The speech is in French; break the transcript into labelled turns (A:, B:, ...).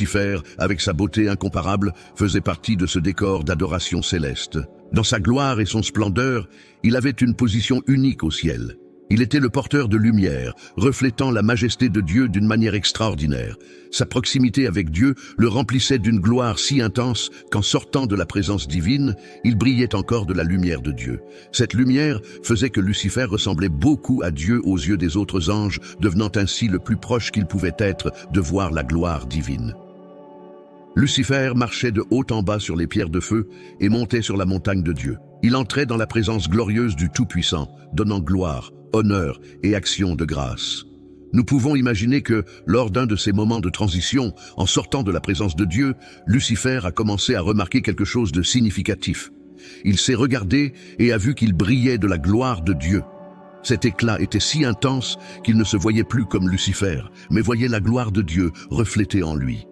A: Lucifer, avec sa beauté incomparable, faisait partie de ce décor d'adoration céleste. Dans sa gloire et son splendeur, il avait une position unique au ciel. Il était le porteur de lumière, reflétant la majesté de Dieu d'une manière extraordinaire. Sa proximité avec Dieu le remplissait d'une gloire si intense qu'en sortant de la présence divine, il brillait encore de la lumière de Dieu. Cette lumière faisait que Lucifer ressemblait beaucoup à Dieu aux yeux des autres anges, devenant ainsi le plus proche qu'il pouvait être de voir la gloire divine. Lucifer marchait de haut en bas sur les pierres de feu et montait sur la montagne de Dieu. Il entrait dans la présence glorieuse du Tout-Puissant, donnant gloire, honneur et action de grâce. Nous pouvons imaginer que, lors d'un de ces moments de transition, en sortant de la présence de Dieu, Lucifer a commencé à remarquer quelque chose de significatif. Il s'est regardé et a vu qu'il brillait de la gloire de Dieu. Cet éclat était si intense qu'il ne se voyait plus comme Lucifer, mais voyait la gloire de Dieu reflétée en lui.